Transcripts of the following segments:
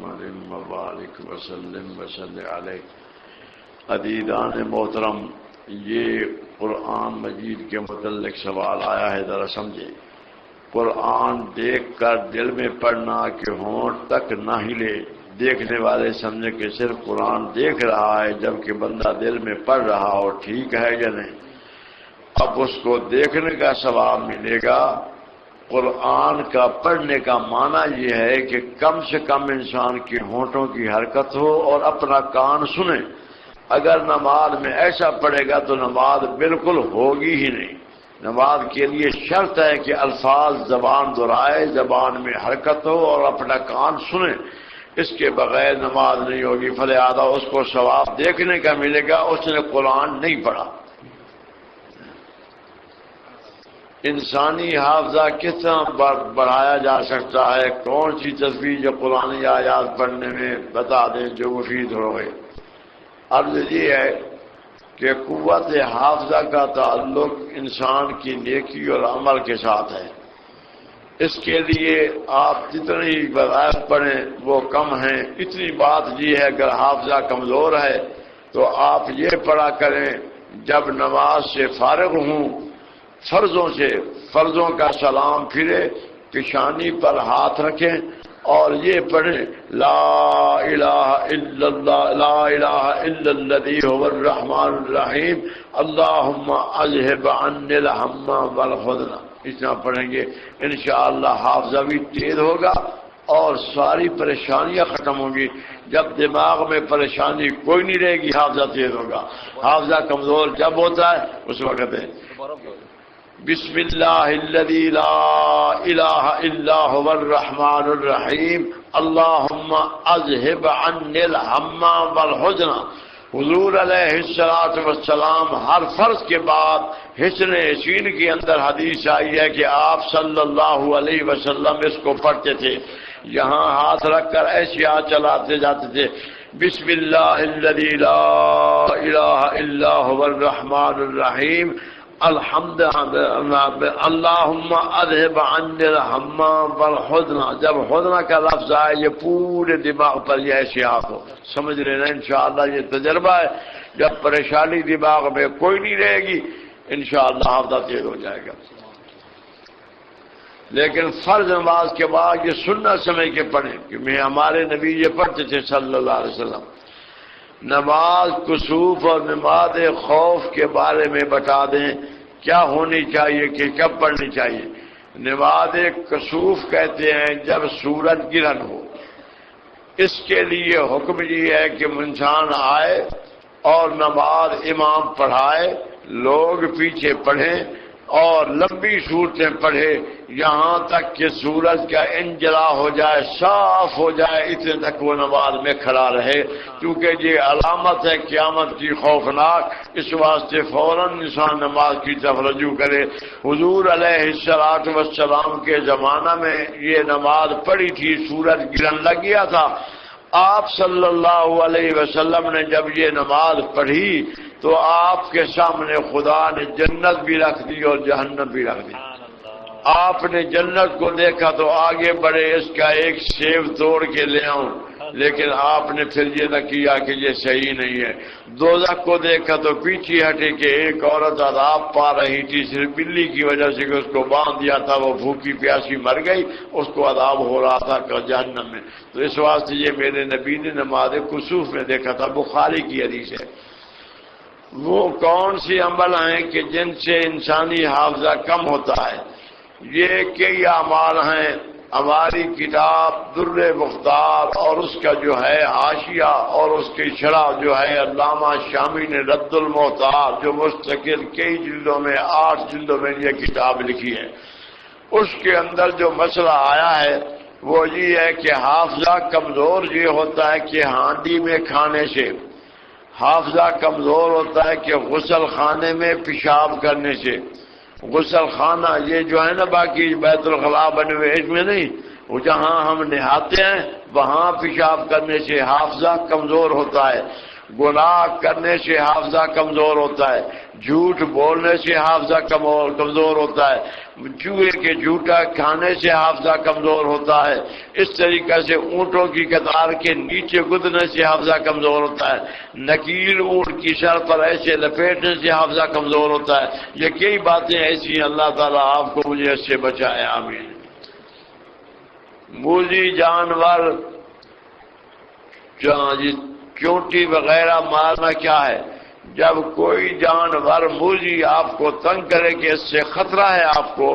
محمد وبارک وسلم وصلی علیہ۔ عزیزان محترم، یہ قرآن مجید کے متعلق سوال آیا ہے، ذرا سمجھے۔ قرآن دیکھ کر دل میں پڑھنا کہ ہونٹ تک نہ ہلے، دیکھنے والے سمجھے کہ صرف قرآن دیکھ رہا ہے جبکہ بندہ دل میں پڑھ رہا ہو، ٹھیک ہے یا نہیں؟ اب اس کو دیکھنے کا ثواب ملے گا۔ قرآن کا پڑھنے کا معنی یہ ہے کہ کم سے کم انسان کے ہونٹوں کی حرکت ہو اور اپنا کان سنے۔ اگر نماز میں ایسا پڑھے گا تو نماز بالکل ہوگی ہی نہیں۔ نماز کے لیے شرط ہے کہ الفاظ زبان دہرائے، زبان میں حرکت ہو اور اپنا کان سنے، اس کے بغیر نماز نہیں ہوگی۔ فلہذا اس کو ثواب دیکھنے کا ملے گا، اس نے قرآن نہیں پڑھا۔ انسانی حافظہ کس طرح بڑھایا جا سکتا ہے؟ کون سی تصویر جو قرآن آیات پڑھنے میں بتا دیں جو مفید ہوئے؟ عرض یہ ہے کہ قوت حافظہ کا تعلق انسان کی نیکی اور عمل کے ساتھ ہے۔ اس کے لیے آپ جتنی وظائف پڑھیں وہ کم ہیں۔ اتنی بات یہ ہے اگر حافظہ کمزور ہے تو آپ یہ پڑھا کریں جب نماز سے فارغ ہوں، فرضوں کا سلام پھرے، پیشانی پر ہاتھ رکھیں اور یہ پڑھیں لا الہ الا اللہ، لا الہ الا الذی هو الرحمن الرحیم، اللہم اذھب عنی الہم والحزن۔ اتنا پڑھیں گے انشاءاللہ حافظہ بھی تیز ہوگا اور ساری پریشانیاں ختم ہوں گی۔ جب دماغ میں پریشانی کوئی نہیں رہے گی حافظہ تیز ہوگا۔ حافظہ کمزور جب ہوتا ہے اس وقت ہے بسم اللہ الذی لا الہ الا هو الرحمن الرحیم، اللہم اذھب عنی الہم والحزن۔ حضور علیہ السلام ہر فرض کے بعد حسن حسین کے اندر حدیث آئی ہے کہ آپ صلی اللہ علیہ وسلم اس کو پڑھتے تھے، یہاں ہاتھ رکھ کر ایسے ہاتھ چلاتے جاتے تھے بسم اللہ الذی لا الہ الا هو الرحمن الرحیم، اللہم اذھب عنی الہم والحزن۔ جب حزن کا لفظ آئے یہ پورے دماغ پر یہ ایسے آپ ہو، سمجھ لینا انشاءاللہ یہ تجربہ ہے۔ جب پریشانی دماغ میں کوئی نہیں رہے گی انشاءاللہ حافظہ تیز ہو جائے گا۔ لیکن فرض نماز کے بعد یہ سنت سمجھ کے پڑھیں کہ ہمارے نبی یہ پڑھتے تھے صلی اللہ علیہ وسلم۔ نماز کسوف اور نماز خوف کے بارے میں بتا دیں کیا ہونی چاہیے کہ کب پڑھنی چاہیے۔ نماز کسوف کہتے ہیں جب سورج گرہن ہو۔ اس کے لیے حکم یہ ہے کہ انسان آئے اور نماز امام پڑھائے، لوگ پیچھے پڑھیں اور لمبی صورتیں پڑھے یہاں تک کہ سورج کا انجلا ہو جائے، صاف ہو جائے، اتنے تک وہ نماز میں کھڑا رہے، کیونکہ یہ علامت ہے قیامت کی خوفناک۔ اس واسطے فوراً انسان نماز کی طرف رجوع کرے۔ حضور علیہ السلام کے زمانہ میں یہ نماز پڑھی تھی، سورج گرہن لگ گیا تھا۔ آپ صلی اللہ علیہ وسلم نے جب یہ نماز پڑھی تو آپ کے سامنے خدا نے جنت بھی رکھ دی اور جہنم بھی رکھ دی۔ آپ نے جنت کو دیکھا تو آگے بڑھے اس کا ایک سیب توڑ کے لے آؤں، لیکن آپ نے پھر یہ نہ کیا کہ یہ صحیح نہیں ہے۔ دوزخ کو دیکھا تو پیچھے ہٹے کہ ایک عورت عذاب پا رہی تھی صرف بلی کی وجہ سے کہ اس کو باندھ دیا تھا، وہ بھوکی پیاسی مر گئی، اس کو عذاب ہو رہا تھا جہنم میں۔ تو اس واسطے یہ میرے نبی نے نماز کسوف میں دیکھا تھا، بخاری کی حدیث ہے۔ وہ کون سی عمل ہیں کہ جن سے انسانی حافظہ کم ہوتا ہے؟ یہ کئی اعمال ہیں۔ ہماری کتاب در مختار اور اس کا جو ہے حاشیہ اور اس کی شرح جو ہے علامہ شامی نے رد المحتار، جو مستقل کئی جلدوں میں 8 جلدوں میں یہ کتاب لکھی ہے، اس کے اندر جو مسئلہ آیا ہے وہ یہ ہے کہ حافظہ کمزور یہ ہوتا ہے کہ ہانڈی میں کھانے سے، حافظہ کمزور ہوتا ہے کہ غسل خانے میں پیشاب کرنے سے۔ غسل خانہ یہ جو ہے نا باقی بیت الخلاء بنے ہوئے اس میں نہیں، وہ جہاں ہم نہاتے ہیں وہاں پیشاب کرنے سے حافظہ کمزور ہوتا ہے۔ گناہ کرنے سے حافظہ کمزور ہوتا ہے، جھوٹ بولنے سے حافظہ کمزور ہوتا ہے، چوہے کے جھوٹا کھانے سے حافظہ کمزور ہوتا ہے، اس طریقے سے اونٹوں کی قطار کے نیچے گدنے سے حافظہ کمزور ہوتا ہے، نکیل اونٹ کی سر پر ایسے لپیٹنے سے حافظہ کمزور ہوتا ہے۔ یہ کئی باتیں ایسی ہیں، اللہ تعالیٰ آپ کو مجھے اس سے بچائے، آمین۔ موذی جانور چونٹی وغیرہ مارنا کیا ہے؟ جب کوئی جانور موذی آپ کو تنگ کرے کہ اس سے خطرہ ہے آپ کو،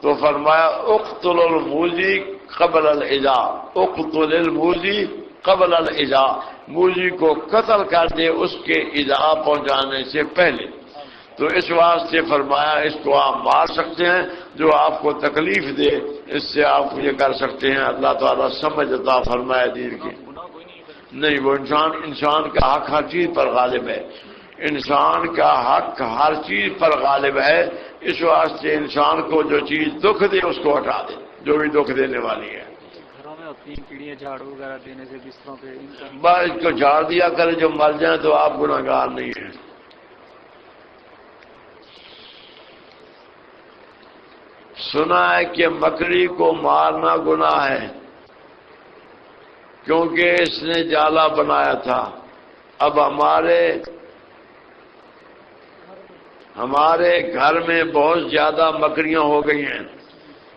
تو فرمایا اقتل الموذی قبل الایذاء، اقتل الموذی قبل الایذاء، موذی کو قتل کر دے اس کے ایذا پہنچانے سے پہلے۔ تو اس واسطے فرمایا اس کو آپ مار سکتے ہیں، جو آپ کو تکلیف دے اس سے آپ یہ کر سکتے ہیں۔ اللہ تعالیٰ سمجھ عطا فرمائے دین کی۔ نہیں، وہ انسان کا حق ہر چیز پر غالب ہے، انسان کا حق ہر چیز پر غالب ہے، اس واسطے انسان کو جو چیز دکھ دے اس کو ہٹا دے، جو بھی دکھ دینے والی ہے۔ گھروں میں ہوتی ہیں کیڑیاں جھاڑو وغیرہ دینے سے بستروں پہ، بس اس کو جھاڑ دیا کرے، جو مر جائیں تو آپ گناہگار نہیں ہیں۔ سنا ہے کہ مکڑی کو مارنا گناہ ہے کیونکہ اس نے جالا بنایا تھا۔ اب ہمارے گھر میں بہت زیادہ مکڑیاں ہو گئی ہیں،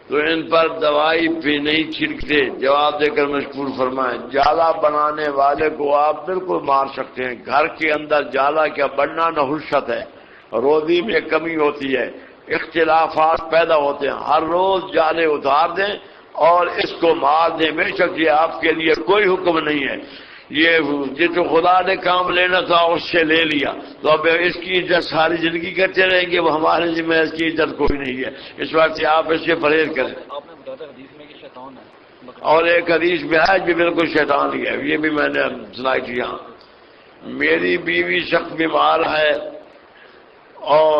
تو ان پر دوائی بھی نہیں چھڑکتے۔ جواب دے کر مشکور فرمائیں، جالا بنانے والے کو آپ بالکل مار سکتے ہیں۔ گھر کے اندر جالا کیا بننا نحوست ہے، روزی میں کمی ہوتی ہے، اختلافات پیدا ہوتے ہیں، ہر روز جالے اتار دیں اور اس کو مار دیں، بے شک یہ آپ کے لیے کوئی حکم نہیں ہے۔ یہ جس کو خدا نے کام لینا تھا اس سے لے لیا، تو اب اس کی عزت ساری زندگی کرتے رہیں گے، وہ ہمارے ذمہ اس کی عزت کوئی نہیں ہے، اس وقت سے آپ اس سے پرہیز کریں۔ آپ نے بتایا حدیث میں کہ شیطان ہے، اور ایک حدیث میں ہے جو بالکل شیطان ہی ہے، یہ بھی میں نے سنائی تھی۔ یہاں میری بیوی سخت بیمار ہے اور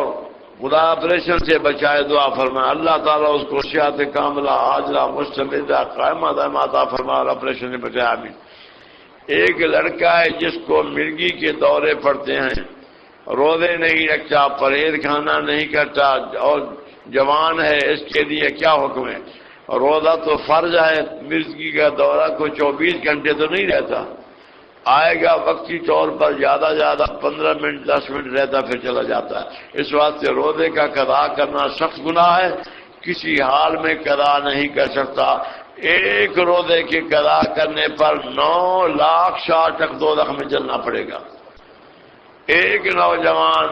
خدا آپریشن سے بچائے، دعا فرمائے اللہ تعالیٰ اس کو صحت کاملہ عاجلہ مستمرہ قائمہ دائمہ عطا فرمائے اور آپریشن سے بچائے، آمین۔ ایک لڑکا ہے جس کو مرگی کے دورے پڑتے ہیں، روزے نہیں رکھتا، پرہیز کھانا نہیں کرتا اور جوان ہے، اس کے لیے کیا حکم ہے؟ روزہ تو فرض ہے، مرگی کا دورہ کو 24 گھنٹے تو نہیں رہتا، آئے گا وقتی طور پر زیادہ 15 منٹ 10 منٹ رہتا پھر چلا جاتا ہے۔ اس واسطے روزے کا قضا کرنا سخت گناہ ہے، کسی حال میں قضا نہیں کر سکتا۔ ایک روزے کے قضا کرنے پر 9 لاکھ سال تک دوزخ میں جلنا پڑے گا۔ ایک نوجوان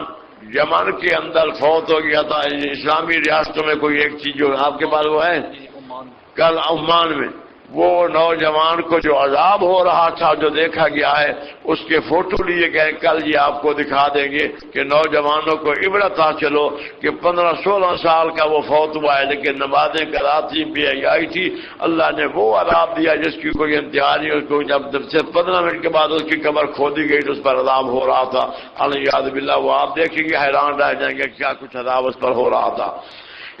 یمن کے اندر فوت ہو گیا تھا، اسلامی ریاستوں میں کوئی ایک چیز جو آپ کے پاس وہ ہے، کل عمان میں وہ نوجوان کو جو عذاب ہو رہا تھا جو دیکھا گیا ہے، اس کے فوٹو لیے گئے، کل یہ آپ کو دکھا دیں گے کہ نوجوانوں کو عبرت حاصل ہو کہ 15-16 سال کا وہ فوت ہوا ہے لیکن نمازیں کراتی بے حیائی تھی، اللہ نے وہ عذاب دیا جس کی کوئی انتہا نہیں۔ اس کو جب سے 15 منٹ کے بعد اس کی قبر کھودی گئی تو اس پر عذاب ہو رہا تھا، الیاذ باللہ، وہ آپ دیکھیں گے حیران رہ جائیں گے کیا کچھ عذاب اس پر ہو رہا تھا۔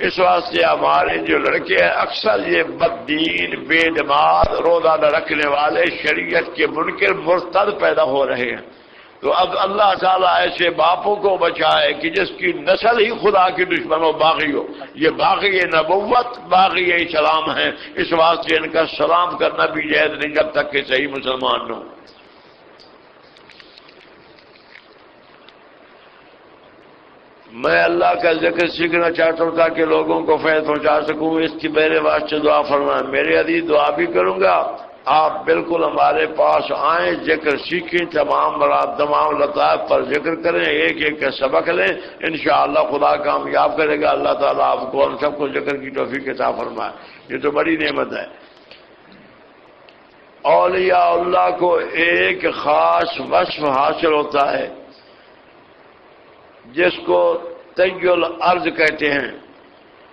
اس واسطے ہمارے جو لڑکے ہیں اکثر یہ بد دین، بے نماز، روزہ نہ رکھنے والے، شریعت کے منکر، مرتد پیدا ہو رہے ہیں۔ تو اب اللہ تعالیٰ ایسے باپوں کو بچائے کہ جس کی نسل ہی خدا کی دشمن و باغی ہو، یہ باغی نبوت، باغی اسلام ہے، اس واسطے ان کا سلام کرنا بھی جائز نہیں جب تک کہ صحیح مسلمان ہو۔ میں اللہ کا ذکر سیکھنا چاہتا ہوں تاکہ لوگوں کو فیض پہنچا سکوں، اس کی میرے واسطے دعا فرمائیں۔ میرے عزیز دعا بھی کروں گا، آپ بالکل ہمارے پاس آئیں، ذکر سیکھیں، تمام لطائف پر ذکر کریں، ایک ایک کا سبق لیں، انشاءاللہ خدا کامیاب کرے گا۔ اللہ تعالیٰ آپ کو اور سب کو ذکر کی توفیق عطا فرمائے، یہ تو بڑی نعمت ہے۔ اولیاء اللہ کو ایک خاص وصف حاصل ہوتا ہے جس کو طی الارض کہتے ہیں۔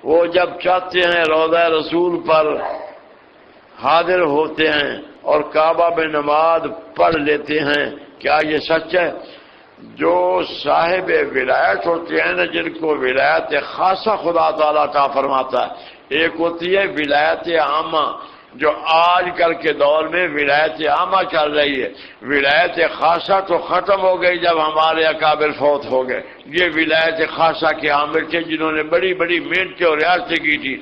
وہ جب چاہتے ہیں روضہ رسول پر حاضر ہوتے ہیں اور کعبہ میں نماز پڑھ لیتے ہیں۔ کیا یہ سچ ہے؟ جو صاحب ولایت ہوتے ہیں نا، جن کو ولایت خاصہ خدا تعالیٰ عطا فرماتا ہے، ایک ہوتی ہے ولایت عامہ، جو آج کل کے دور میں ولایت عامہ چل رہی ہے۔ ولایت خاصہ تو ختم ہو گئی جب ہمارے اکابر فوت ہو گئے۔ یہ ولایت خاصہ کے عامل تھے جنہوں نے بڑی بڑی محنتیں اور ریاستیں کی تھی،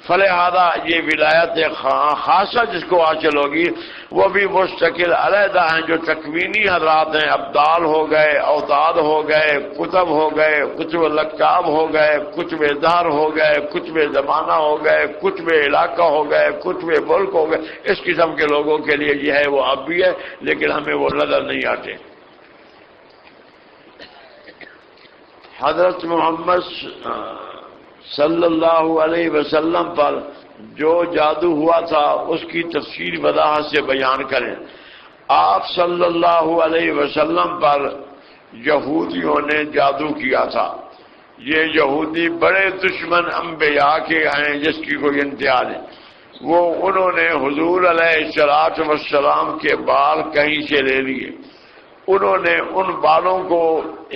فلہذا یہ ولایت خاصہ جس کو حاصل ہوگی وہ بھی مستقل علیحدہ ہیں۔ جو تکوینی حضرات ہیں، ابدال ہو گئے، اوتاد ہو گئے، کتب ہو گئے، کتب لقاب ہو گئے، کتب اظہار ہو گئے، کتب زمانہ ہو گئے، کتب علاقہ ہو گئے، کتب ملک ہو گئے، اس قسم کے لوگوں کے لیے یہ ہے وہ اب بھی ہے، لیکن ہمیں وہ نظر نہیں آتے۔ حضرت محمد صلی اللہ علیہ وسلم پر جو جادو ہوا تھا اس کی تفصیل وضاحت سے بیان کریں۔ آپ صلی اللہ علیہ وسلم پر یہودیوں نے جادو کیا تھا۔ یہ یہودی بڑے دشمن انبیاء کے ہیں جس کی کوئی انتہا نہیں۔ انہوں نے حضور علیہ السلام کے بال کہیں سے لے لیے، انہوں نے ان بالوں کو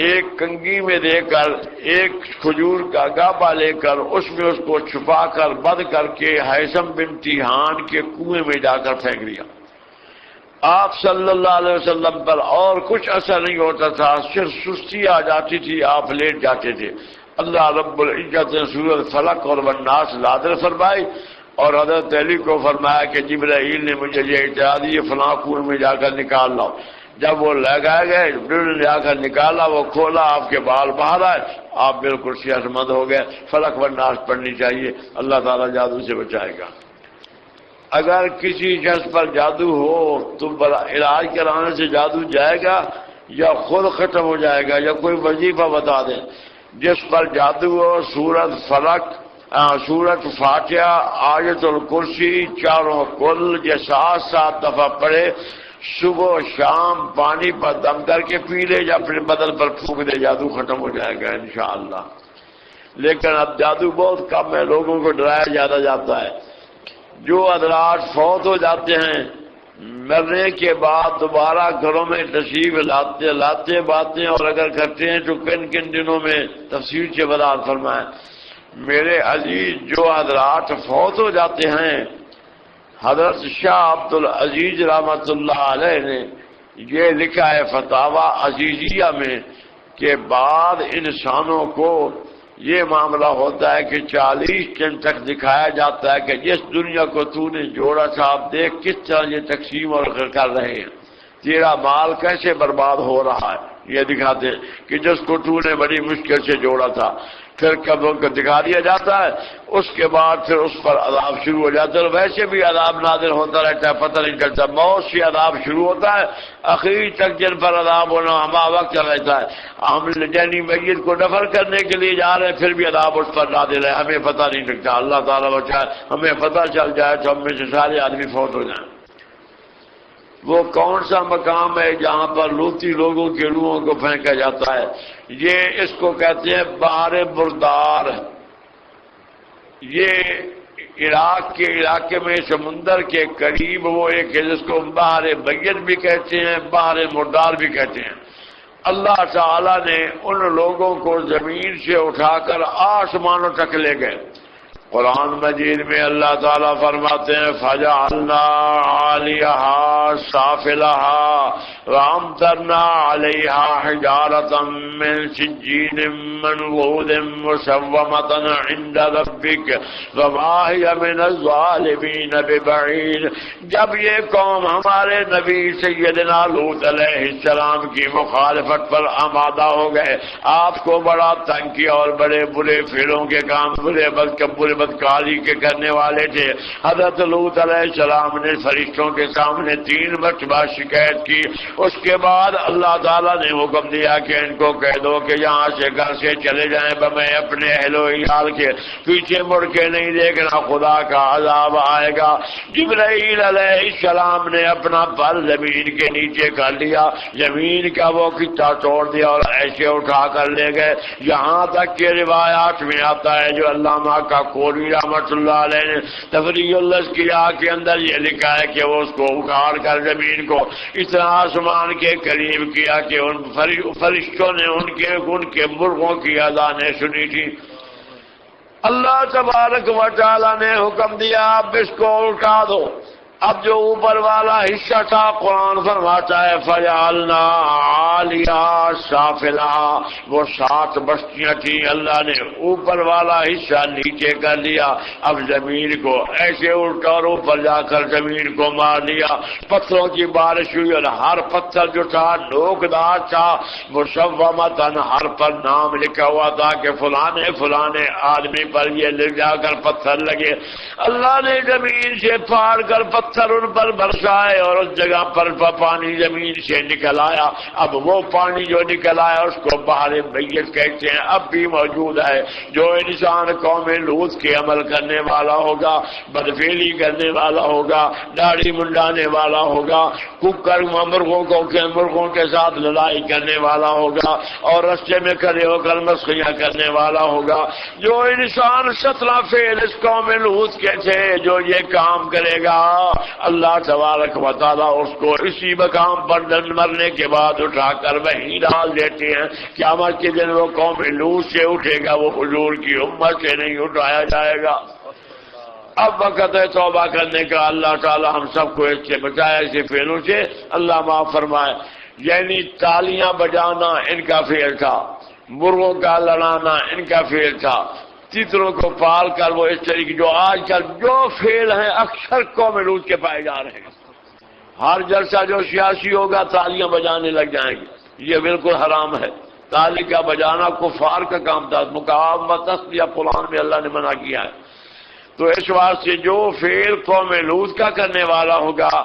ایک کنگھی میں دے کر ایک کھجور کا گابا لے کر اس میں اس کو چھپا کر بند کر کے حیثم بن تیہان کے کنویں میں جا کر پھینک دیا۔ آپ صلی اللہ علیہ وسلم پر اور کچھ اثر نہیں ہوتا تھا، صرف سستی آ جاتی تھی، آپ لیٹ جاتے تھے۔ اللہ رب العزت نے سورۃ فلق اور والناس نازل فرمائی اور حضرت علی کو فرمایا کہ جبرائیل نے مجھے یہ اطلاع دی فلاں کنویں میں جا کر نکال لاؤ۔ جب وہ لگائے گئے، جا کر نکالا، وہ کھولا، آپ کے بال باہر آئے، آپ بالکل صحت مند ہو گئے۔ فلق والناس پڑھنی چاہیے، اللہ تعالیٰ جادو سے بچائے گا۔ اگر کسی شخص پر جادو ہو تو علاج کرانے سے جادو جائے گا یا خود ختم ہو جائے گا، یا کوئی وظیفہ بتا دیں جس پر جادو ہو؟ سورۃ فلق، سورۃ فاتحہ، آیت الکرسی چاروں کل یہ 7 دفعہ پڑھے، صبح و شام پانی پر دم کر کے پی لے یا اپنے بدن پر پھونک دے، جادو ختم ہو جائے گا انشاءاللہ۔ لیکن اب جادو بہت کم ہے، لوگوں کو ڈرایا زیادہ جاتا ہے۔ جو حضرات فوت ہو جاتے ہیں مرنے کے بعد دوبارہ گھروں میں تشریف لاتے باتیں اور اگر کرتے ہیں تو کن کن دنوں میں تفصیل سے وضاحت فرمائیں۔ میرے عزیز، جو حضرات فوت ہو جاتے ہیں، حضرت شاہ عبد العزیز رحمۃ اللہ علیہ نے یہ لکھا ہے فتاوی عزیزیہ میں کہ بعد انسانوں کو یہ معاملہ ہوتا ہے کہ 40 دن تک دکھایا جاتا ہے کہ جس دنیا کو تو نے جوڑا تھا، اب دیکھ کس طرح یہ تقسیم اور کر رہے ہیں، تیرا مال کیسے برباد ہو رہا ہے، یہ دکھاتے ہیں کہ جس کو تو نے بڑی مشکل سے جوڑا تھا۔ پھر قبروں کو دکھا دیا جاتا ہے، اس کے بعد پھر اس پر عذاب شروع ہو جاتا ہے، اور ویسے بھی عذاب نازل ہوتا رہتا ہے، پتہ نہیں چلتا، موت سے عذاب شروع ہوتا ہے، آخری تک جن پر عذاب ہونا ہما وقت رہتا ہے۔ ہم یعنی میت کو دفن کرنے کے لیے جا رہے ہیں، پھر بھی عذاب اس پر نازل ہے، ہمیں پتہ نہیں لگتا۔ اللہ تعالیٰ بچائے، ہمیں پتہ چل جائے تو ہم میں سے سارے آدمی فوت ہو جائیں۔ وہ کون سا مقام ہے جہاں پر لوتی لوگوں کے روحوں کو پھینکا جاتا ہے؟ یہ اس کو کہتے ہیں بحر بردار۔ یہ عراق کے علاقے میں سمندر کے قریب وہ ایک ہے جس کو بحر بیت بھی کہتے ہیں، بحر مردار بھی کہتے ہیں۔ اللہ تعالی نے ان لوگوں کو زمین سے اٹھا کر آسمانوں تک لے گئے۔ قرآن مجید میں اللہ تعالیٰ فرماتے ہیں فَجَعَلْنَا عَالِيَهَا سَافِلَهَا وَأَمْطَرْنَا عَلَيْهَا حِجَارَةً مِّن سِجِّيلٍ مَّنضُودٍ مُّسَوَّمَةً عِندَ رَبِّكَ وَمَا هِيَ مِنَ الظَّالِمِينَ بِبَعِيدٍ۔ جب یہ قوم ہمارے نبی سیدنا لوط علیہ السلام کی مخالفت پر آمادہ ہو گئے، آپ کو بڑا تنگ کیا اور بڑے برے فعلوں کے کام، برے بدکاری کے کرنے والے تھے۔ حضرت لوط علیہ السلام نے فرشتوں کے سامنے 3 مرتبہ شکایت کی۔ اس کے بعد اللہ تعالیٰ نے حکم دیا کہ ان کو کہہ دو کہ یہاں سے گھر سے چلے جائیں، میں اپنے اہل و عیال کے پیچھے مڑ کے نہیں دیکھنا، خدا کا عذاب آئے گا۔ جبرائیل علیہ السلام نے اپنا پر زمین کے نیچے کر لیا، زمین کا وہ کتا توڑ دیا اور ایسے اٹھا کر لے گئے، یہاں تک کہ روایات میں آتا ہے جو علامہ کا کوری رحمۃ اللہ علیہ نے تفریح الاذکیاء کے اندر یہ لکھا ہے کہ وہ اس کو اکھاڑ کر زمین کو اتنا آسمان کے قریب کیا کہ ان فرشتوں نے ان کے مرغوں کی اذانیں سنی تھی۔ اللہ تبارک و تعالی نے حکم دیا اب اس کو اٹھا دو، اب جو اوپر والا حصہ تھا قرآن فرماتا ہے فجعلنا عالیہا سافلہا، وہ 7 بستیاں تھیں، اللہ نے اوپر والا حصہ نیچے کر لیا، اب زمین کو ایسے الٹا اور اوپر جا کر زمین کو مار دیا، پتھروں کی بارش ہوئی اور ہر پتھر جو تھا نوکدار تھا، مسومتاً ہر پر نام لکھا ہوا تھا کہ فلانے آدمی پر یہ لے جا کر پتھر لگے۔ اللہ نے زمین سے پھاڑ کر پتھر ان پر برسائے اور اس جگہ پر پانی زمین سے نکل آیا۔ اب وہ پانی جو نکل آیا اس کو بحر میت کہتے ہیں، اب بھی موجود ہے۔ جو انسان قوم لوط کے عمل کرنے والا ہوگا، بدفعلی کرنے والا ہوگا، داڑھی منڈانے والا ہوگا، ککر مرغوں کے ساتھ لڑائی کرنے والا ہوگا اور رستے میں کھڑے ہو کر مسخریاں کرنے والا ہوگا، جو انسان 17 فعل اس قوم لوط کے تھے جو یہ کام کرے گا، اللہ تبارک و تعالیٰ اس کو اسی مقام پر مرنے کے بعد اٹھا کر وہیں ڈال دیتے ہیں۔ قیامت کے دن وہ قوم لوط سے اٹھے گا، وہ حضور کی امت سے نہیں اٹھایا جائے گا۔ اب وقت ہے توبہ کرنے کا، اللہ تعالیٰ ہم سب کو اس سے بچائے، ایسے فعلوں سے اللہ معاف فرمائے۔ یعنی تالیاں بجانا ان کا فعل تھا، مرغوں کا لڑانا ان کا فعل تھا، تیتروں کو پال کر وہ اس طریقے جو آج کل جو فعل ہیں اکثر قوم لوط کے پائے جا رہے ہیں۔ ہر جلسہ جو سیاسی ہوگا تالیاں بجانے لگ جائیں گے، یہ بالکل حرام ہے۔ تالی کا بجانا کفار کا کام تھا، مقاومت یا قرآن میں اللہ نے منع کیا ہے۔ تو اس واسطے جو فعل قوم لوط کا کرنے والا ہوگا،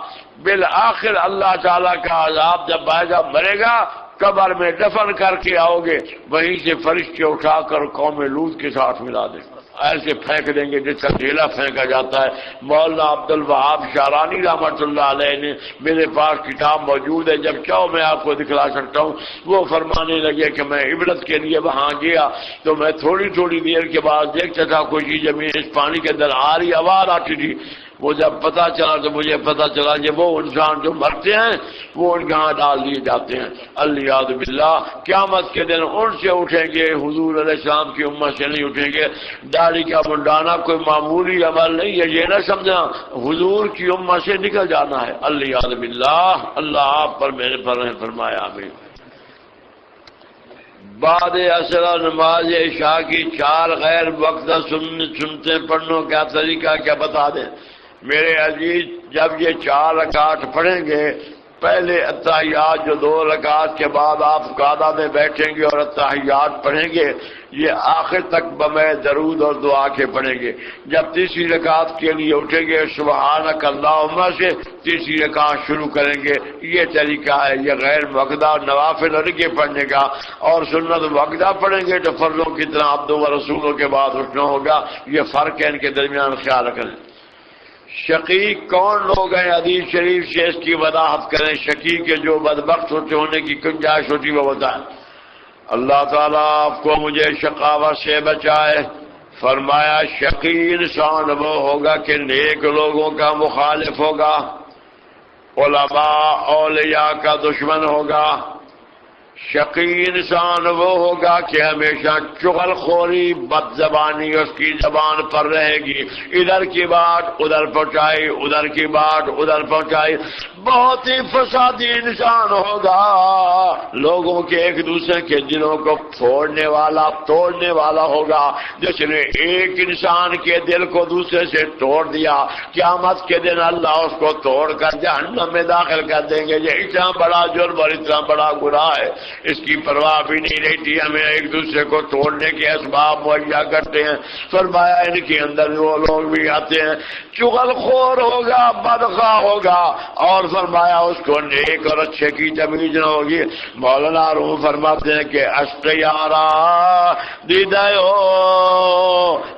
بالآخر اللہ تعالیٰ کا عذاب جب آئے گا، مرے گا، قبر میں دفن کر کے آؤ گے، وہیں سے فرشتے اٹھا کر قوم لوط کے ساتھ ملا دیں، ایسے پھینک دیں گے جس کا ڈھیلا پھینکا جاتا ہے۔ مولانا عبد الوہاب شعرانی رحمۃ اللہ علیہ نے، میرے پاس کتاب موجود ہے، جب چاہو میں آپ کو دکھلا سکتا ہوں، وہ فرمانے لگے کہ میں عبرت کے لیے وہاں گیا تو میں تھوڑی دیر کے بعد دیکھتا تھا کوئی زمین اس پانی کے اندر آ رہی، آواز آتی تھی، وہ جب پتا چلا تو مجھے پتا چلا کہ وہ انسان جو مرتے ہیں وہ ان کے ہاں ڈال دیے جاتے ہیں، الیاذ باللہ۔ قیامت کے دن ان سے اٹھیں گے، حضور علیہ السلام کی امت سے نہیں اٹھیں گے۔ داڑھی کا منڈانا کوئی معمولی عمل نہیں ہے، یہ نہ سمجھنا حضور کی امت سے نکل جانا ہے، الیاذ باللہ۔ اللہ آپ پر میرے پر فرمایا آمین۔ بعد اثر نماز عشاء کی 4 غیر وقت سنتے پڑھنے کا طریقہ کیا بتا دیں؟ میرے عزیز، جب یہ 4 رکعت پڑھیں گے، پہلے اتحیات جو 2 رکعت کے بعد آپ قعدہ میں بیٹھیں گے اور اتحیات پڑھیں گے، یہ آخر تک بمے درود اور دعا کے پڑھیں گے۔ جب تیسری رکعت کے لیے اٹھیں گے سبحانک اللہم سے تیسری رکعت شروع کریں گے۔ یہ طریقہ ہے، یہ غیر وقتہ نوافل کے پڑھنے کا، اور سنت وقتہ پڑھیں گے تو فرضوں کی طرح عبدوں و رسولوں کے بعد اٹھنا ہوگا۔ یہ فرق ہے، ان کے درمیان خیال رکھیں۔ شقیق کون لوگ ہیں؟ حدیث شریف سے اس کی وضاحت کریں۔ شقیق کے جو بدبخت ہونے کی گنجائش ہوتی وہ بتائیں۔ اللہ تعالیٰ آپ کو مجھے شقاوت سے بچائے۔ فرمایا شقی انسان وہ ہوگا کہ نیک لوگوں کا مخالف ہوگا، علماء اولیاء کا دشمن ہوگا۔ شقی انسان وہ ہوگا کہ ہمیشہ چغل خوری، بد زبانی اس کی زبان پر رہے گی، ادھر کی بات ادھر پہنچائی، ادھر کی بات ادھر پہنچائی، بہت ہی فسادی انسان ہوگا۔ لوگوں کے ایک دوسرے کے دلوں کو توڑنے والا ہوگا۔ جس نے ایک انسان کے دل کو دوسرے سے توڑ دیا، قیامت کے دن اللہ اس کو توڑ کر جہنم میں داخل کر دیں گے۔ یہ اتنا بڑا جرم اور اتنا بڑا گناہ ہے، اس کی پرواہ بھی نہیں رہتی، ہمیں ایک دوسرے کو توڑنے کے اسباب مہیا کرتے ہیں۔ فرمایا ان کے اندر وہ لوگ بھی آتے ہیں، چغل خور ہوگا، بدخواہ ہوگا، اور فرمایا اس کو نیک اور اچھے کی تمیز نہ ہوگی۔ مولانا روح فرماتے ہیں کہ اشتیارا دیدایو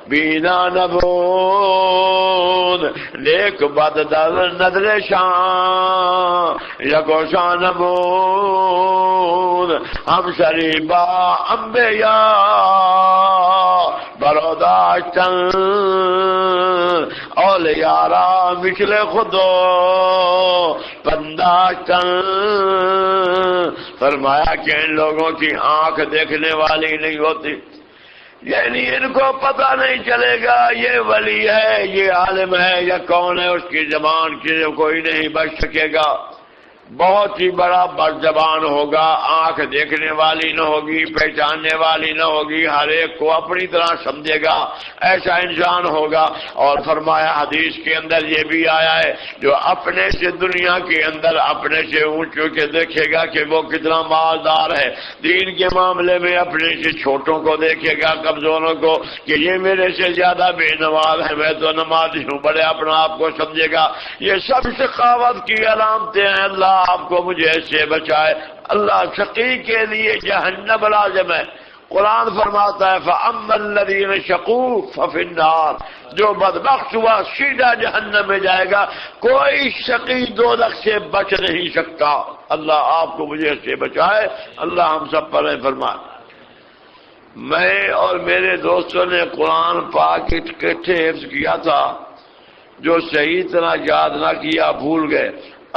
بینا نبون، نیک بد در نظر شان یکو شان نبون، ہم شریبا انبیاء براداشتن اولیارا مثل خودو پنداشتن۔ فرمایا کہ ان لوگوں کی آنکھ دیکھنے والی نہیں ہوتی، یعنی ان کو پتہ نہیں چلے گا یہ ولی ہے، یہ عالم ہے یا کون ہے، اس کی زبان کی کوئی نہیں بچ سکے گا، بہت ہی بڑا بد زبان ہوگا، آنکھ دیکھنے والی نہ ہوگی، پہچاننے والی نہ ہوگی، ہر ایک کو اپنی طرح سمجھے گا، ایسا انسان ہوگا۔ اور فرمایا حدیث کے اندر یہ بھی آیا ہے، جو اپنے سے دنیا کے اندر اپنے سے اونچوں کے دیکھے گا کہ وہ کتنا مالدار ہے، دین کے معاملے میں اپنے سے چھوٹوں کو دیکھے گا، کمزوروں کو، کہ یہ میرے سے زیادہ بے نماز ہے، میں تو نمازی ہوں، بڑے اپنا آپ کو سمجھے گا۔ یہ سب سخاوت کی علامتیں ہیں۔ اللہ آپ کو مجھے سے بچائے۔ اللہ شقی کے لیے جہنم لازم ہے۔ قرآن فرماتا ہے فَأَمَّا الَّذِينَ شَقُوا فَفِي النَّارِ، جو بدبخت ہوا سیدھا جہنم میں جائے گا، کوئی شقی دوزخ سے بچ نہیں سکتا۔ اللہ آپ کو مجھے سے بچائے، اللہ ہم سب پر فرمائے۔ میں اور میرے دوستوں نے قرآن پاک اکٹھے حفظ کیا تھا، جو صحیح طرح یاد نہ کیا بھول گئے،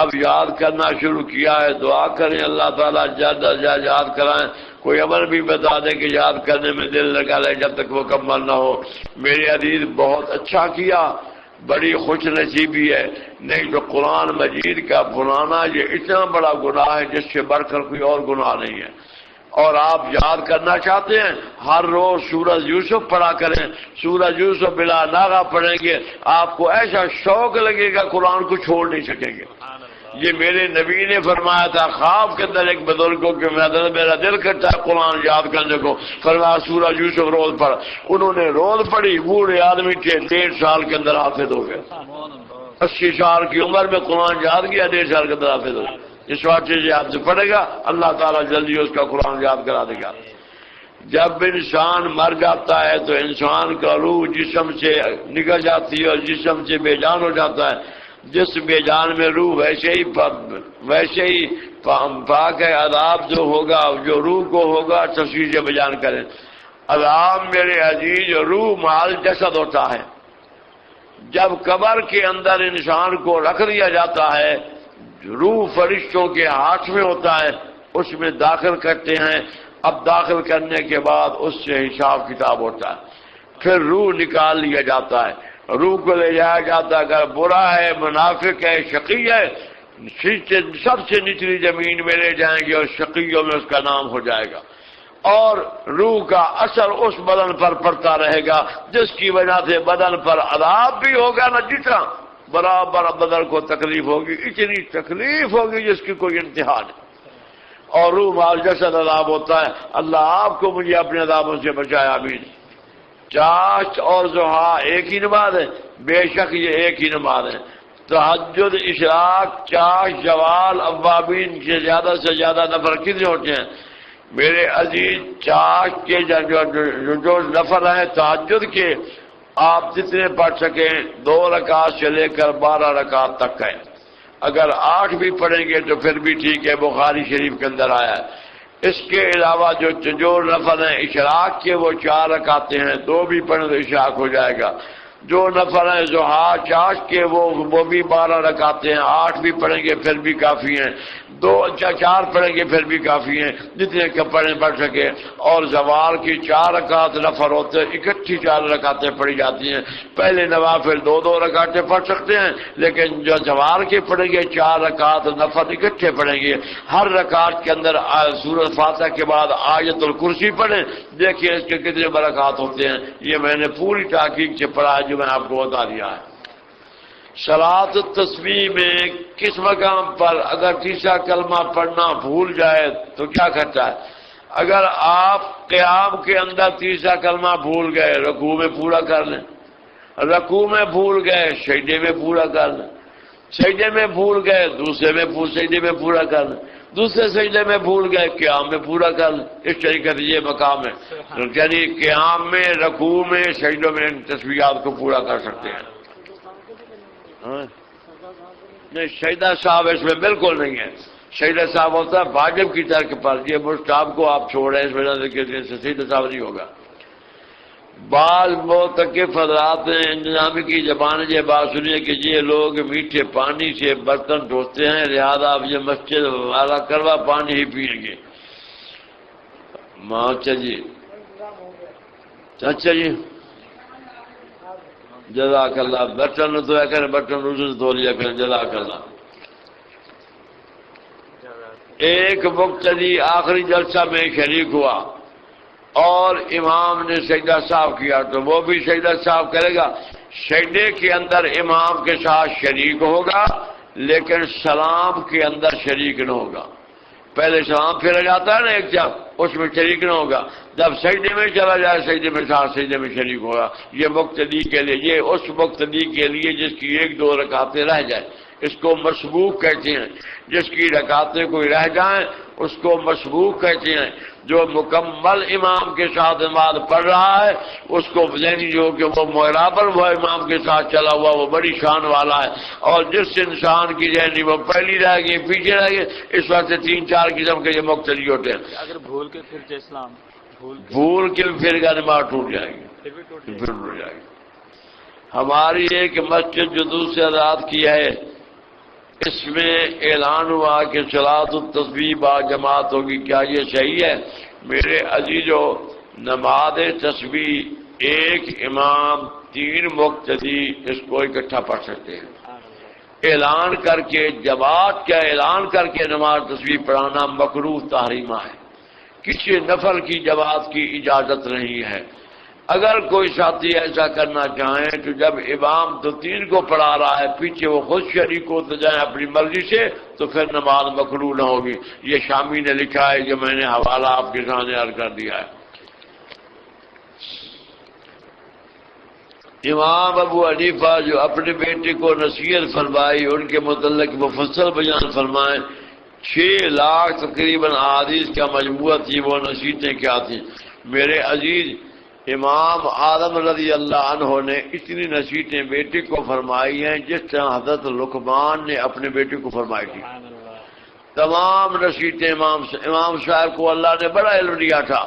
اب یاد کرنا شروع کیا ہے۔ دعا کریں اللہ تعالیٰ زیادہ سے زیادہ یاد کرائیں، کوئی عمل بھی بتا دیں کہ یاد کرنے میں دل لگا رہے جب تک وہ مکمل نہ ہو۔ میرے عزیز بہت اچھا کیا، بڑی خوش نصیبی ہے، نہیں تو قرآن مجید کا بھلانا یہ اتنا بڑا گناہ ہے جس سے بڑھ کر کوئی اور گناہ نہیں ہے۔ اور آپ یاد کرنا چاہتے ہیں، ہر روز سورۃ یوسف پڑھا کریں، سورۃ یوسف بلا ناغہ پڑھیں گے، آپ کو ایسا شوق لگے گا قرآن کو چھوڑ نہیں سکیں گے۔ یہ میرے نبی نے فرمایا تھا خواب کے اندر ایک بزرگ کو کہ میرا دل کرتا ہے قرآن یاد کرنے کو، فرمایا سورۃ یوسف روز پڑھ۔ انہوں نے روز پڑھی، بوڑھے آدمی تھے، 1.5 سال کے اندر حافظ ہو گئے، 80 سال کی عمر میں قرآن یاد کیا، 1.5 سال کے اندر حافظ ہو گئے۔ اس واسطے سے آپ سے پڑھے گا اللہ تعالیٰ جلدی اس کا قرآن یاد کرا دے گا۔ جب انسان مر جاتا ہے تو انسان کا روح جسم سے نکل جاتی ہے اور جسم سے بے جان ہو جاتا ہے۔ جس بے جان میں روح ویسے ہی پاک ہے۔ عذاب جو ہوگا، جو روح کو ہوگا، تفصیل سے بیان کریں۔ عذاب میرے عزیز روح مال جسد ہوتا ہے۔ جب قبر کے اندر انسان کو رکھ دیا جاتا ہے، روح فرشتوں کے ہاتھ میں ہوتا ہے، اس میں داخل کرتے ہیں۔ اب داخل کرنے کے بعد اس سے حساب کتاب ہوتا ہے، پھر روح نکال لیا جاتا ہے، روح کو لے جایا جاتا ہے۔ اگر برا ہے، منافق ہے، شقی ہے، سب سے نچلی زمین میں لے جائیں گے اور شقیوں میں اس کا نام ہو جائے گا، اور روح کا اثر اس بدن پر پڑتا رہے گا جس کی وجہ سے بدن پر عذاب بھی ہوگا نہ، جتنا برابر بدن کو تکلیف ہوگی، اتنی تکلیف ہوگی جس کی کوئی انتہا نہیں۔ اور روح مال جسد عذاب ہوتا ہے۔ اللہ آپ کو مجھے اپنے عذابوں سے بچائے، آمین۔ چاشت اور ضحیٰ ایک ہی نماز ہے؟ بے شک یہ ایک ہی نماز ہے۔ تہجد، اشراق، چاشت، زوال، اوابین سے زیادہ نفر کتنے ہوتے ہیں میرے عزیز؟ چاشت کے جو نفر ہیں تہجد کے، آپ جتنے پڑھ سکیں، 2 رکعت سے لے کر 12 رکعت تک ہیں۔ اگر 8 بھی پڑھیں گے تو پھر بھی ٹھیک ہے، بخاری شریف کے اندر آیا ہے۔ اس کے علاوہ جو نفل ہیں اشراق کے وہ 4 رکعتیں ہیں، 2 بھی پڑھیں تو اشراق ہو جائے گا۔ جو نفل ہیں ضحیٰ چاشت کے وہ بھی 12 رکعتیں ہیں، 8 بھی پڑھیں گے پھر بھی کافی ہیں، 4 پڑھیں گے پھر بھی کافی ہیں، جتنے پڑھ سکے۔ اور زوال کی 4 رکعت نفل ہوتے ہیں، اکٹھی 4 رکعتیں پڑھی جاتی ہیں۔ پہلے نوافل 2 رکعتیں پڑھ سکتے ہیں، لیکن جو زوال کے پڑھیں گے 4 رکعت نفل اکٹھے پڑھیں گے۔ ہر رکعت کے اندر سورۃ فاتحہ کے بعد آیت الکرسی پڑھیں، دیکھیے اس کے کتنے برکات ہوتے ہیں۔ یہ میں نے پوری تحقیق سے پڑھا ہے جو میں آپ کو بتا دیا ہے۔ صلاۃ التسبیح میں کس مقام پر اگر تیسرا کلمہ پڑھنا بھول جائے تو کیا کرتا ہے؟ اگر آپ قیام کے اندر تیسرا کلمہ بھول گئے، رکوع میں پورا کر لیں، رکوع میں بھول گئے سجدے میں پورا کر لیں، سجدے میں بھول گئے سجدے میں پورا کر لیں، دوسرے سجدے میں بھول گئے قیام میں پورا کر لیں۔ اس طریقے سے یہ مقام ہے، یعنی قیام میں، رکوع میں، سجدوں میں ان تسبیحات کو پورا کر سکتے ہیں۔ نہیں، سجدہ صاحب اس میں بالکل نہیں ہے۔ سجدہ صاحب ہوتا ہے واجب کی ترک پر، یہ مستحب کو آپ چھوڑ رہے ہیں، اس وجہ سے کہ سجدہ صاحب نہیں ہوگا۔ بعض معتکف حضرات نے انتظامی کی زبان یہ بات سنی ہے کہ یہ لوگ میٹھے پانی سے برتن دھوتے ہیں، لہذا اب یہ مسجد والا کروا پانی ہی پئیں گے۔ اچھا جی، اچھا جی جزاک اللہ. برتن دھویا کریں, برتن روز دھو لیا کریں. جزاک اللہ. ایک مقتدی آخری جلسہ میں شریک ہوا اور امام نے سجدہ صاحب کیا تو وہ بھی سجدہ صاحب کرے گا. سجدے کے اندر امام کے ساتھ شریک ہوگا لیکن سلام کے اندر شریک نہ ہوگا. پہلے سلام پھیرا جاتا ہے نا ایک جب, اس میں شریک نہ ہوگا. جب سجدے میں چلا جائے سجدے میں ساتھ سجدے میں شریک ہوگا. یہ مقتدی کے لیے, یہ اس مقتدی کے لیے جس کی ایک دو رکعتیں رہ جائیں, اس کو مسبوق کہتے ہیں. جس کی رکعتیں کوئی رہ جائیں اس کو مسبوق کہتے ہیں. جو مکمل امام کے ساتھ نماز پڑھ رہا ہے اس کو ذہنی جو کہ وہ برابر وہ امام کے ساتھ چلا ہوا وہ بڑی شان والا ہے. اور جس انسان کی ذہنی وہ پہلی رہ گئی پیچھے رہ گئی, اس وقت سے 3-4 قسم کے یہ مقتدی ہوتے ہیں. اگر بھول کے پھر جے اسلام بھول کے پھر کا نماز ٹوٹ جائے گی, پھر ٹوٹ جائے گی. ہماری ایک مسجد جو دوسرے رات کی ہے اس میں اعلان ہوا کہ صلاۃ التسبیح با جماعت ہوگی, کیا یہ صحیح ہے؟ میرے عزیزو, نماز تسبیح ایک امام 3 مقتدی اس کو اکٹھا پڑھ سکتے ہیں. اعلان کر کے جماعت کا اعلان کر کے نماز تسبیح پڑھانا مکروہ تحریمہ ہے. کسی نفل کی جماعت کی اجازت نہیں ہے. اگر کوئی ساتھی ایسا کرنا چاہیں تو جب امام تو 3 کو پڑھا رہا ہے پیچھے وہ خود شریک ہوتے جائیں اپنی مرضی سے تو پھر نماز مکروہ نہ ہوگی. یہ شامی نے لکھا ہے جو میں نے حوالہ آپ کے سامنے عرض کر دیا ہے. امام ابو حنیفہ جو اپنے بیٹے کو نصیحت فرمائی ان کے متعلق مفصل بیان فرمائیں. 6 لاکھ تقریباً احادیث کا مجموعہ تھی. وہ نصیحتیں کیا تھیں؟ میرے عزیز, امام آدم رضی اللہ عنہ نے اتنی نصیحتیں بیٹے کو فرمائی ہیں جس طرح حضرت لقمان نے اپنے بیٹے کو فرمائی تھی. تمام نصیحتیں امام صاحب کو اللہ نے بڑا علم دیا تھا.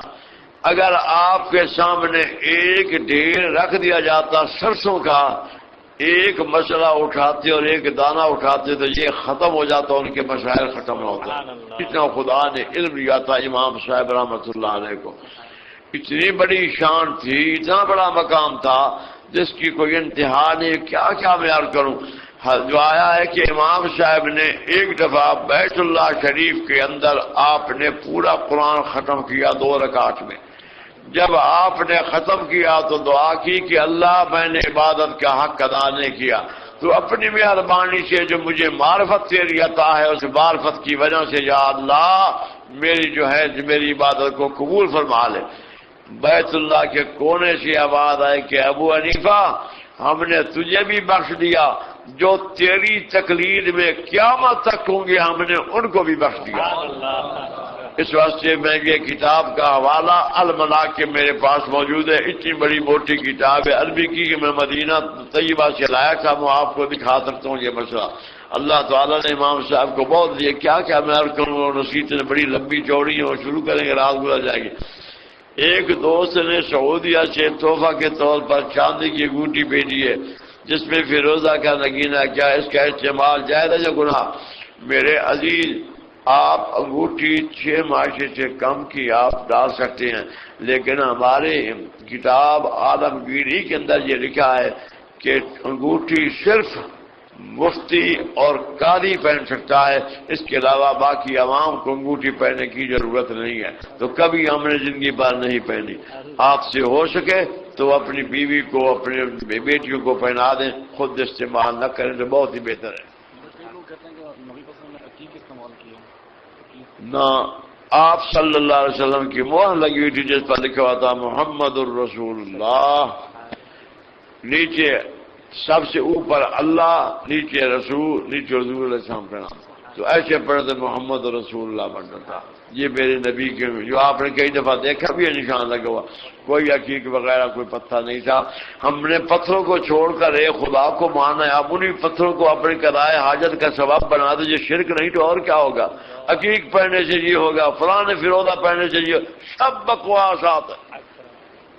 اگر آپ کے سامنے ایک ڈھیر رکھ دیا جاتا سرسوں کا, ایک مسئلہ اٹھاتے اور ایک دانہ اٹھاتے تو یہ ختم ہو جاتا, ان کے مسائل ختم نہ ہوتا. اتنا خدا نے علم دیا تھا امام صاحب رحمۃ اللہ علیہ کو. اتنی بڑی شان تھی, اتنا بڑا مقام تھا جس کی کوئی انتہا نہیں. کیا کیا میں عرض کروں. جو آیا ہے کہ امام صاحب نے ایک دفعہ بیت اللہ شریف کے اندر آپ نے پورا قرآن ختم کیا 2 رکعت میں. جب آپ نے ختم کیا تو دعا کی کہ اللہ میں نے عبادت کا حق ادا نہیں کیا تو اپنی مہربانی سے جو مجھے معرفت تیری عطا ہے اس معرفت کی وجہ سے یا اللہ میری جو ہے میری عبادت کو قبول فرما لے. بیت اللہ کے کونے سے آواز آئے کہ ابو حنیفہ ہم نے تجھے بھی بخش دیا, جو تیری تقلید میں قیامت تک ہوں گے ہم نے ان کو بھی بخش دیا. اس واسطے میں یہ کتاب کا حوالہ المناقب میرے پاس موجود ہے. اتنی بڑی موٹی کتاب ہے عربی کی کہ میں مدینہ طیبہ سے لایا تھا. میں آپ کو دکھا سکتا ہوں یہ مسئلہ. اللہ تعالیٰ نے امام صاحب کو بہت دیا. کیا کیا میں عرض کروں, نصیحتیں بڑی لمبی چوڑی ہیں اور شروع کریں گے رات گزر جائے گی. ایک دوست نے سعودیہ سے تحفہ کے طور پر چاندی کی انگوٹھی بھیجی ہے جس میں فیروزہ کا نگینہ. کیا اس کا استعمال جائز ہے یا گناہ؟ میرے عزیز, آپ انگوٹھی 6 معاشرے سے کم کی آپ ڈال سکتے ہیں, لیکن ہمارے کتاب عالمگیری کے اندر یہ لکھا ہے کہ انگوٹھی صرف مفتی اور قاضی پہن سکتا ہے, اس کے علاوہ باقی عوام کو انگوٹھی پہننے کی ضرورت نہیں ہے. تو کبھی ہم نے زندگی بھر نہیں پہنی. آپ سے ہو سکے تو اپنی بیوی کو اپنے بیٹیوں کو پہنا دیں, خود استعمال نہ کریں تو بہت ہی بہتر ہے. نہ آپ صلی اللہ علیہ وسلم کی مہر لگی ہوئی تھی جس پر لکھا ہوا تھا محمد الرسول اللہ, نیچے سب سے اوپر اللہ, نیچے رسول, نیچے حضور علیہ السلام کا نام. تو ایسے پڑھتے محمد رسول اللہ بنتا تھا. یہ میرے نبی کے جو آپ نے کئی دفعہ دیکھا بھی ہے نشان لگا ہوا. کوئی عقیق وغیرہ کوئی پتھر نہیں تھا. ہم نے پتھروں کو چھوڑ کر ایک خدا کو مانا ہے. آپ انہیں پتھروں کو اپنے قضائے حاجت کا سبب بنا دے. یہ شرک نہیں تو اور کیا ہوگا؟ عقیق پہننے سے یہ ہوگا, فلاں فیروزہ پہننے سے یہ, سب بکواسات.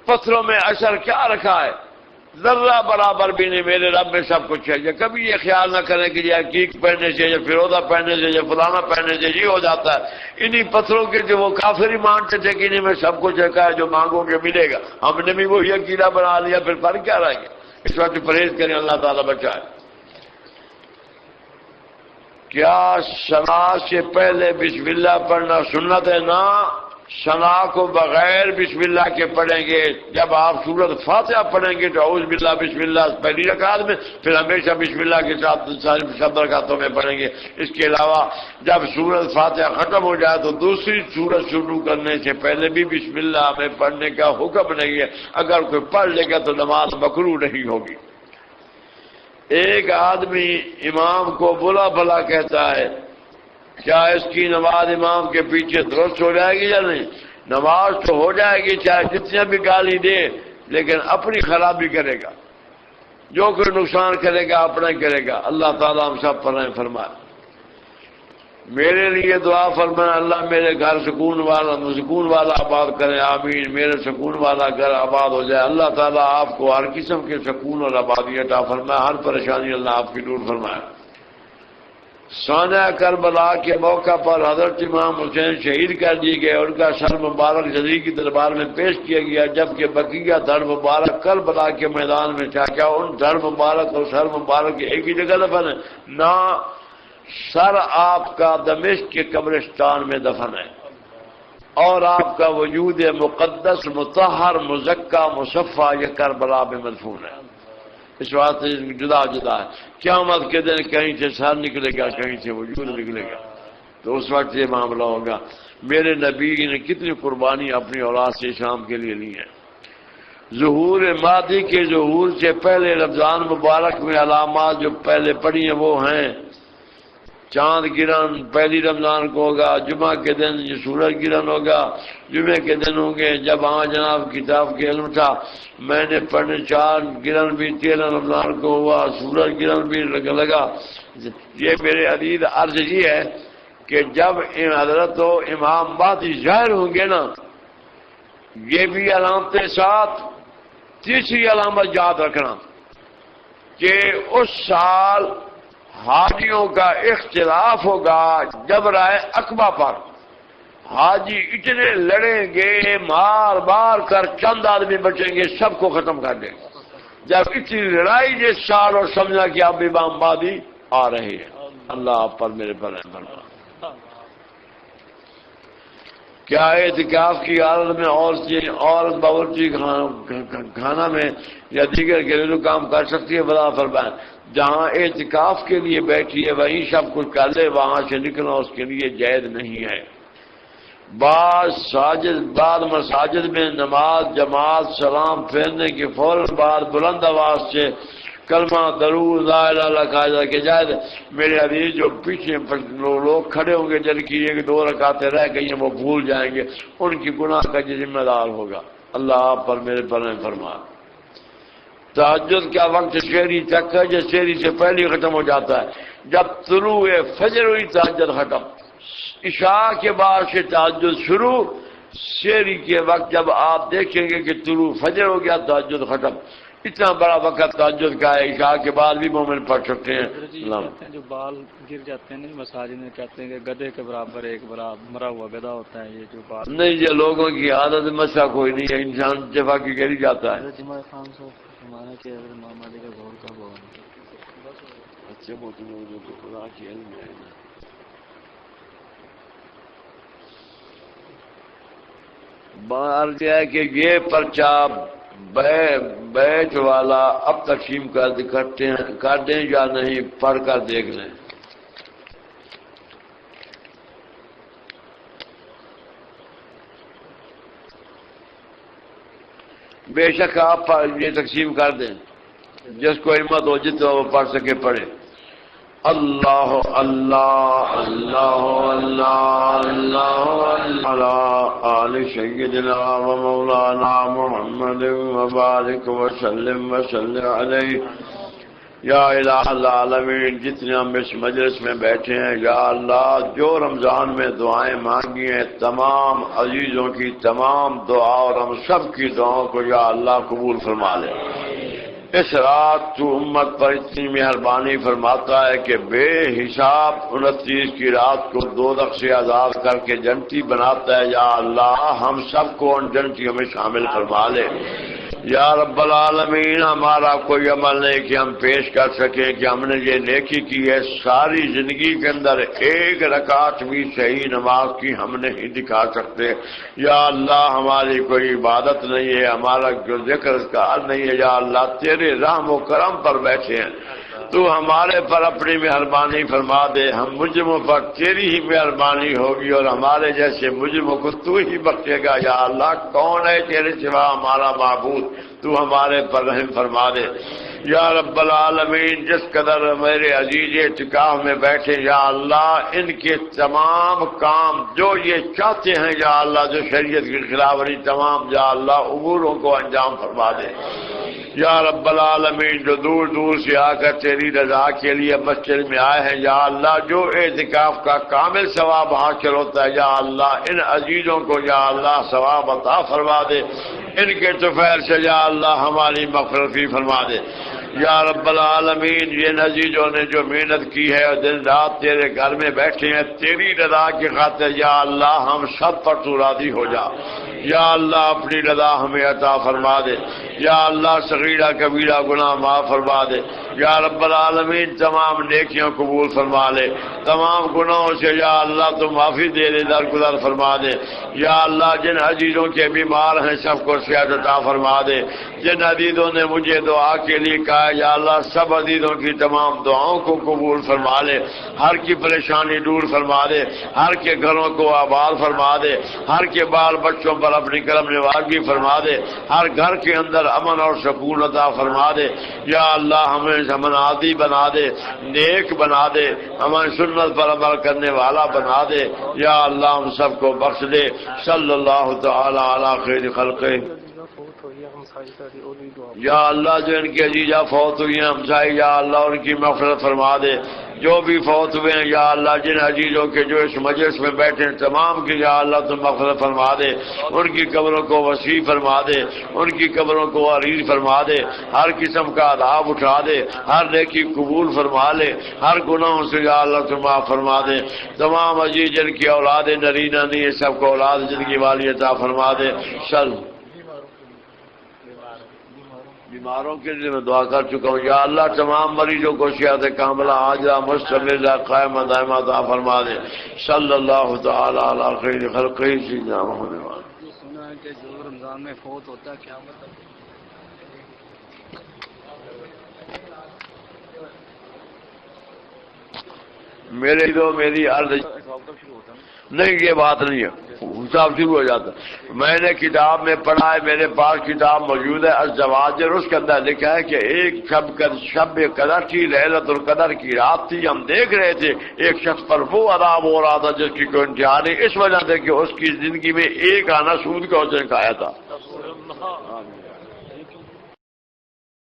پتھروں میں اثر کیا رکھا ہے؟ ذرہ برابر بھی نہیں، میرے رب میں سب کچھ ہے۔ یہ کبھی یہ خیال نہ کریں کہ یہ عقیق پہننے سے یا فیروزہ پہننے سے یا فلانا پہننے سے یہ ہو جاتا ہے۔ انہی پتھروں کے جو وہ کافر ہی مانتے تھے کہ انہیں میں سب کچھ ہے، جو مانگو گے ملے گا، ہم نے بھی وہی عقیدہ بنا لیا، پھر فرق کیا رہ گیا؟ اس وقت پرہیز کریں، اللہ تعالیٰ بچائے۔ کیا ثنا سے پہلے بسم اللہ پڑھنا سنت ہے؟ نہ، ثنا کو بغیر بسم اللہ کے پڑھیں گے۔ جب آپ سورۃ فاتحہ پڑھیں گے تو اعوذ باللہ بسم اللہ پہلی رکعت میں، پھر ہمیشہ بسم اللہ کے ساتھ سب رکعتوں میں پڑھیں گے۔ اس کے علاوہ جب سورۃ فاتحہ ختم ہو جائے تو دوسری سورت شروع کرنے سے پہلے بھی بسم اللہ میں پڑھنے کا حکم نہیں ہے۔ اگر کوئی پڑھ لے گا تو نماز مکروہ نہیں ہوگی۔ ایک آدمی امام کو بلا بلا کہتا ہے، کیا اس کی نماز امام کے پیچھے درست ہو جائے گی یا نہیں؟ نماز تو ہو جائے گی چاہے جتنے بھی گالی دے، لیکن اپنی خرابی کرے گا، جو کوئی نقصان کرے گا اپنا ہی کرے گا۔ اللہ تعالیٰ ہم سب پر رحم فرمائے۔ میرے لیے دعا فرمائے، اللہ میرے گھر سکون والا آباد کرے، آمین۔ میرے سکون والا گھر آباد ہو جائے۔ اللہ تعالیٰ آپ کو ہر قسم کے سکون اور آبادی عطا فرمائے، ہر پریشانی اللہ آپ کی دور فرمائے۔ سانحہ کربلا کے موقع پر حضرت امام حسین شہید کر دیے گئے، ان کا سر مبارک جزیر کی دربار میں پیش کیا گیا، جبکہ بقیہ دھڑ مبارک کربلا کے میدان میں تھا۔ کیا ان دھڑ مبارک اور سر مبارک ایک ہی جگہ دفن ہے؟ نہ، سر آپ کا دمشق کے قبرستان میں دفن ہے، اور آپ کا وجود مقدس مطہر مزکہ مصفہ یہ کربلا میں مدفون ہے۔ اس واسطے جدا جدا ہے۔ قیامت کے دن کہیں سے سر نکلے گا، کہیں سے وجود نکلے گا، تو اس وقت یہ معاملہ ہوگا۔ میرے نبی نے کتنی قربانی اپنی اولاد سے اسلام کے لیے لی ہے۔ ظہور مہدی کے ظہور سے پہلے رمضان مبارک میں علامات جو پہلے پڑھی ہیں وہ ہیں: چاند گرہن پہلی رمضان کو ہوگا، جمعہ کے دن یہ سورج گرہن ہوگا، جمعے کے دن ہوں گے جب جناب کتاب کے علم تھا میں نے پڑھنے، چاند گرہن بھی 13 رمضان کو ہوا، سورج گرہن بھی لگا۔ یہ میرے عزیز عرض یہ ہے کہ جب حضرت و امام مہدی ظاہر ہوں گے نا، یہ بھی علامتیں ساتھ۔ تیسری علامت یاد رکھنا کہ اس سال حاجیوں کا اختلاف ہوگا جبرائے عقبہ پر۔ حاجی اتنے لڑیں گے، مار کر چند آدمی بچیں گے، سب کو ختم کر دیں گے۔ جب اتنی لڑائی جس سال اور سمجھا کہ اب امام مہدی آ رہے ہیں۔ اللہ آپ پر میرے پر رحم فرمائے۔ کیا اعتکاف کی حالت میں عورت باورچی خانہ میں یا دیگر گھریلو کام کر سکتی ہے؟ بلا فرمائیں، جہاں اعتکاف کے لیے بیٹھی ہے وہیں سب کچھ کر لے، وہاں سے نکلنا اس کے لیے جائز نہیں ہے۔ بعض مساجد میں نماز جماعت سلام پھیرنے کے فوراً بعد بلند آواز سے کلمہ درود لا الہ الا اللہ کہا جائے کہ جائز۔ میرے عزیز جو پیچھے لوگ کھڑے ہوں گے جن کی 1-2 رکعتیں رہ گئی ہیں وہ بھول جائیں گے، ان کی گناہ کا ذمہ دار ہوگا۔ اللہ آپ پر میرے پر رحم فرمائے۔ تہجد کا وقت شہری تک ہے، جو شہری سے پہلے ختم ہو جاتا ہے۔ جب طلوع فجر ہوئی تہجد ختم، عشاء کے بعد سے تہجد شروع، شہری کے وقت جب آپ دیکھیں گے کہ طلوع فجر ہو گیا تہجد ختم۔ اتنا بڑا وقت تہجد کا ہے، عشاء کے بعد بھی مومن پڑھ سکتے ہیں۔ جو بال گر جاتے ہیں مساجد میں کہتے ہیں کہ گدھے کے برابر ایک مرا ہوا گدھا ہوتا ہے، یہ جو بال نہیں، یہ لوگوں کی عادت مسئلہ کوئی نہیں ہے، انسان جفا کی گری جاتا ہے۔ اچھے بہت لوگوں کو خدا کی علم ہے نا۔ بار کیا ہے کہ یہ پرچہ بیچ والا اب تقسیم کر دیں یا نہیں، پڑھ کر دیکھ لیں۔ بے شک آپ یہ تقسیم کر دیں، جس کو ہمت ہو جتنا وہ پڑھ سکے پڑھے۔ اللہ اللہ اللہ اللہ اللہ علی آل سیدنا و مولانا محمد وبارک وسلم علیہ۔ یا الہ العالمین، جتنے ہم اس مجلس میں بیٹھے ہیں یا اللہ، جو رمضان میں دعائیں مانگی ہیں تمام عزیزوں کی تمام دعا اور ہم سب کی دعاؤں کو یا اللہ قبول فرما لے۔ اس رات تو امت پر اتنی مہربانی فرماتا ہے کہ بے حساب 29 کی رات کو دوزخ سے آزاد کر کے جنتی بناتا ہے. یا اللہ ہم سب کو ان جنتیوں میں شامل فرما لے. یا رب العالمین ہمارا کوئی عمل نہیں کہ ہم پیش کر سکیں کہ ہم نے یہ نیکی کی ہے. ساری زندگی کے اندر ایک رکعت بھی صحیح نماز کی ہم نہیں دکھا سکتے. یا اللہ ہماری کوئی عبادت نہیں ہے, ہمارا جو ذکر اذکار نہیں ہے. یا اللہ تیرے رحم و کرم پر بیٹھے ہیں, تو ہمارے پر اپنی مہربانی فرما دے. ہم مجرموں پر تیری ہی مہربانی ہوگی اور ہمارے جیسے مجرموں کو تو ہی بخشے گا. یا اللہ کون ہے تیرے سوا ہمارا معبود, تو ہمارے پر رحم فرما دے. یا رب العالمین جس قدر میرے عزیز اعتکاف میں بیٹھے, یا اللہ ان کے تمام کام جو یہ چاہتے ہیں, یا اللہ جو شریعت کی خلاف ورزی تمام, یا اللہ اموروں کو انجام فرما دے. یا رب العالمین جو دور دور سے آ کر تیری رضا کے لیے مسجد میں آئے ہیں, یا اللہ جو اعتکاف کا کامل ثواب حاصل ہوتا ہے, یا اللہ ان عزیزوں کو یا اللہ ثواب عطا فرما دے. ان کے طفیل سے یا اللہ ہماری مغفرت فرما دے. یا رب العالمین یہ عزیزوں نے جو محنت کی ہے اور دن رات تیرے گھر میں بیٹھے ہیں تیری رضا کی خاطر, یا اللہ ہم سب پر تو راضی ہو جا. یا اللہ اپنی رضا ہمیں عطا فرما دے. یا اللہ صغیرہ کبیرہ گناہ معاف فرما دے. یا رب العالمین تمام نیکیاں قبول فرما لے. تمام گناہوں سے یا اللہ تو معافی دے دے, درگزر فرما دے. یا اللہ جن عزیزوں کے بیمار ہیں سب کو صحت عطا فرما دے. جن عزیزوں نے مجھے دعا کے لیے کہا, یا اللہ سب عزیزوں کی تمام دعاؤں کو قبول فرما لے. ہر کی پریشانی دور فرما دے. ہر کے گھروں کو آباد فرما دے. ہر کے بال بچوں پر اپنی کرم نوازی فرما دے. ہر گھر کے اندر امن اور سکون عطا فرما دے. یا اللہ ہمیں امن عادی بنا دے, نیک بنا دے, ہمیں سنت پر عمل کرنے والا بنا دے. یا اللہ ہم سب کو بخش دے. صلی اللہ تعالی علی خیر خلقہ. یا اللہ جو ان کی عزیزہ فوت ہوئی ہیں ہمسائے, یا اللہ ان کی مغفرت فرما دے. جو بھی فوت ہوئے ہیں یا اللہ جن عزیزوں کے جو اس مجلس میں بیٹھے ہیں تمام کی یا اللہ تم مغفرت فرما دے. ان کی قبروں کو وسیع فرما دے. ان کی قبروں کو عریض فرما دے. ہر قسم کا عذاب اٹھا دے. ہر نیکی قبول فرما لے. ہر گناہوں سے یا اللہ تم معاف فرما دے. تمام عزیز جن کی اولاد نرینہ نہیں ہے سب کو اولاد زندگی والی عطا فرما دے. بیماروں کے لیے میں دعا کر چکا ہوں. یا اللہ تمام مریضوں کو صحت کاملہ عاجلہ مستمرہ قائمہ دائمہ عطا فرما دے. صلی اللہ تعالی علی خیر خلقہ سیدنا محمد. سنا ہے کہ جو رمضان میں فوت ہوتا ہے کیا مطلب؟ میری عرض نہیں, یہ بات نہیں ہے, حساب شروع ہو جاتا. میں نے کتاب میں پڑھا ہے, میرے پاس کتاب موجود ہے الزواجر, اس کے اندر لکھا ہے کہ ایک شب قدر تھی, لیلۃ القدر کی رات تھی. ہم دیکھ رہے تھے ایک شخص پر وہ عذاب ہو رہا تھا جس کی کوئی انتہا نہیں, اس وجہ سے کہ اس کی زندگی میں ایک آنا سود کا اس نے کھایا تھا.